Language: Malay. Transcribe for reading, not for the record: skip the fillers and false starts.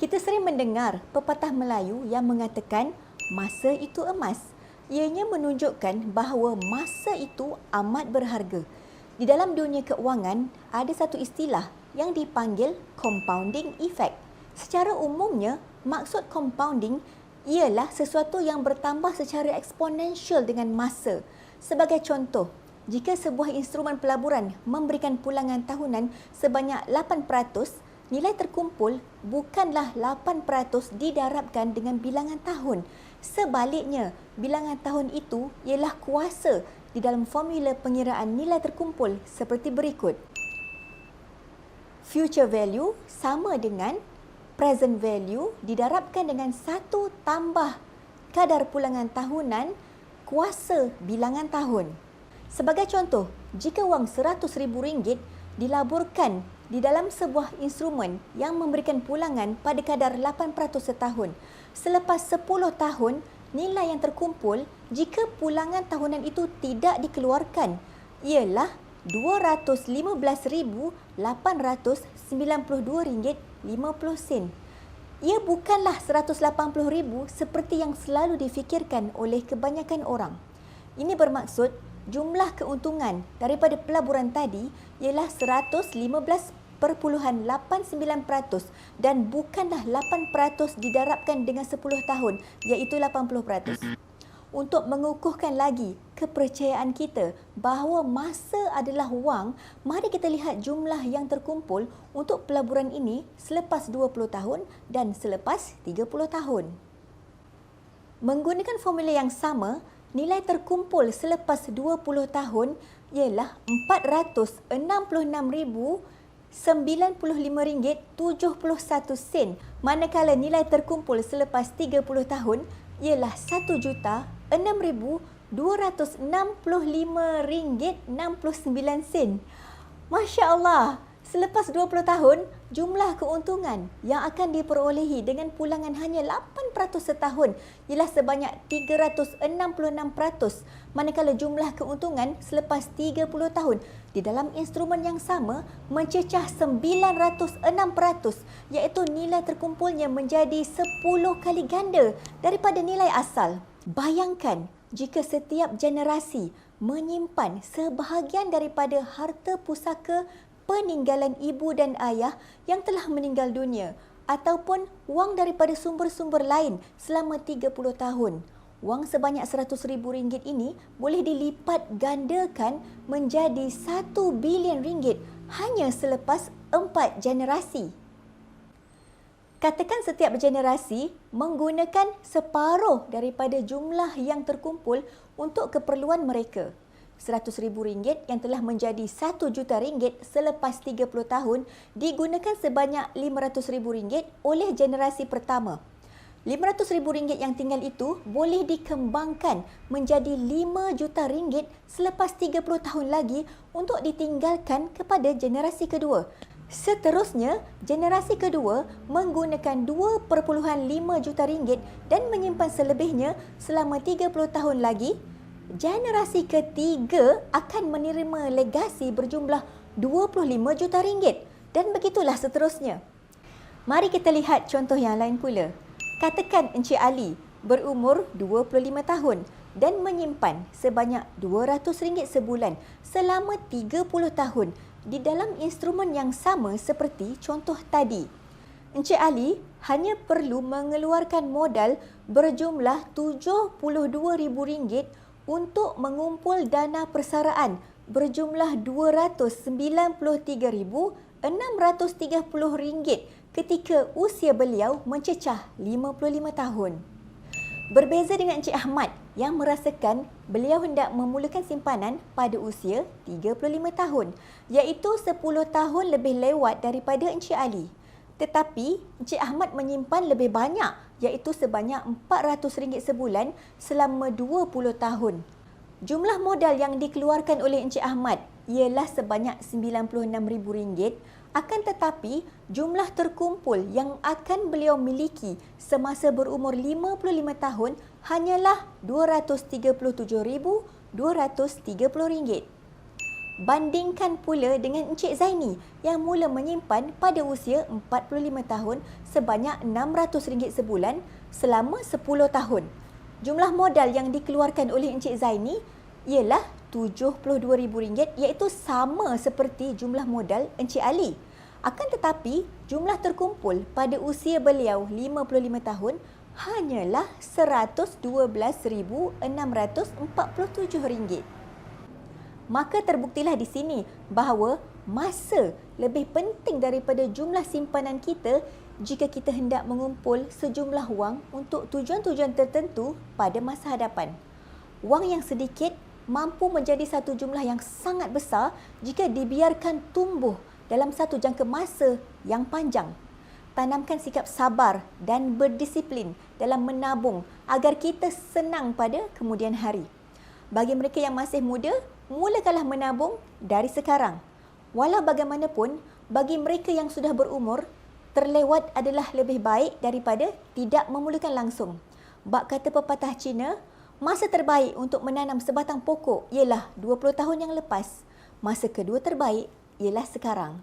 Kita sering mendengar pepatah Melayu yang mengatakan masa itu emas. Ianya menunjukkan bahawa masa itu amat berharga. Di dalam dunia keuangan, ada satu istilah yang dipanggil compounding effect. Secara umumnya, maksud compounding ialah sesuatu yang bertambah secara eksponensial dengan masa. Sebagai contoh, jika sebuah instrumen pelaburan memberikan pulangan tahunan sebanyak 8%, nilai terkumpul bukanlah 8% didarabkan dengan bilangan tahun. Sebaliknya, bilangan tahun itu ialah kuasa di dalam formula pengiraan nilai terkumpul seperti berikut. Future value sama dengan present value didarabkan dengan 1 tambah kadar pulangan tahunan kuasa bilangan tahun. Sebagai contoh, jika wang RM100,000 dilaburkan di dalam sebuah instrumen yang memberikan pulangan pada kadar 8% setahun, selepas 10 tahun, nilai yang terkumpul jika pulangan tahunan itu tidak dikeluarkan ialah RM215,892.50. Ia bukanlah RM180,000 seperti yang selalu difikirkan oleh kebanyakan orang. Ini bermaksud jumlah keuntungan daripada pelaburan tadi ialah 115.89% dan bukanlah 8% didarabkan dengan 10 tahun iaitu 80%. Untuk mengukuhkan lagi kepercayaan kita bahawa masa adalah wang, mari kita lihat jumlah yang terkumpul untuk pelaburan ini selepas 20 tahun dan selepas 30 tahun. Menggunakan formula yang sama, nilai terkumpul selepas 20 tahun ialah RM466,095.71, manakala nilai terkumpul selepas 30 tahun ialah RM1,626,065.69. Masya Allah! Selepas 20 tahun, jumlah keuntungan yang akan diperolehi dengan pulangan hanya 8% setahun ialah sebanyak 366%, manakala jumlah keuntungan selepas 30 tahun di dalam instrumen yang sama mencecah 906%, iaitu nilai terkumpulnya menjadi 10 kali ganda daripada nilai asal. Bayangkan jika setiap generasi menyimpan sebahagian daripada harta pusaka peninggalan ibu dan ayah yang telah meninggal dunia ataupun wang daripada sumber-sumber lain selama 30 tahun. Wang sebanyak RM100,000 ini boleh dilipat gandakan menjadi RM1 bilion hanya selepas 4 generasi. Katakan setiap generasi menggunakan separuh daripada jumlah yang terkumpul untuk keperluan mereka. RM100,000 yang telah menjadi RM1 juta selepas 30 tahun digunakan sebanyak RM500,000 oleh generasi pertama. RM500,000 yang tinggal itu boleh dikembangkan menjadi RM5 juta selepas 30 tahun lagi untuk ditinggalkan kepada generasi kedua. Seterusnya, generasi kedua menggunakan RM2.5 juta dan menyimpan selebihnya selama 30 tahun lagi. Generasi ketiga akan menerima legasi berjumlah RM25 juta dan begitulah seterusnya. Mari kita lihat contoh yang lain pula. Katakan Encik Ali berumur 25 tahun dan menyimpan sebanyak RM200 sebulan selama 30 tahun di dalam instrumen yang sama seperti contoh tadi. Encik Ali hanya perlu mengeluarkan modal berjumlah RM72,000 untuk mengumpul dana persaraan berjumlah RM293,630 ketika usia beliau mencecah 55 tahun. Berbeza dengan Encik Ahmad yang merasakan beliau hendak memulakan simpanan pada usia 35 tahun, iaitu 10 tahun lebih lewat daripada Encik Ali. Tetapi Encik Ahmad menyimpan lebih banyak, iaitu sebanyak RM400 sebulan selama 20 tahun. Jumlah modal yang dikeluarkan oleh Encik Ahmad ialah sebanyak RM96,000, akan tetapi jumlah terkumpul yang akan beliau miliki semasa berumur 55 tahun hanyalah RM237,230. Bandingkan pula dengan Encik Zaini yang mula menyimpan pada usia 45 tahun sebanyak RM600 sebulan selama 10 tahun. Jumlah modal yang dikeluarkan oleh Encik Zaini ialah RM72,000 iaitu sama seperti jumlah modal Encik Ali. Akan tetapi, jumlah terkumpul pada usia beliau 55 tahun hanyalah RM112,647. Maka terbuktilah di sini bahawa masa lebih penting daripada jumlah simpanan kita jika kita hendak mengumpul sejumlah wang untuk tujuan-tujuan tertentu pada masa hadapan. Wang yang sedikit mampu menjadi satu jumlah yang sangat besar jika dibiarkan tumbuh dalam satu jangka masa yang panjang. Tanamkan sikap sabar dan berdisiplin dalam menabung agar kita senang pada kemudian hari. Bagi mereka yang masih muda, mulakanlah menabung dari sekarang. Walau bagaimanapun, bagi mereka yang sudah berumur, terlewat adalah lebih baik daripada tidak memulakan langsung. Bak kata pepatah Cina, masa terbaik untuk menanam sebatang pokok ialah 20 tahun yang lepas. Masa kedua terbaik ialah sekarang.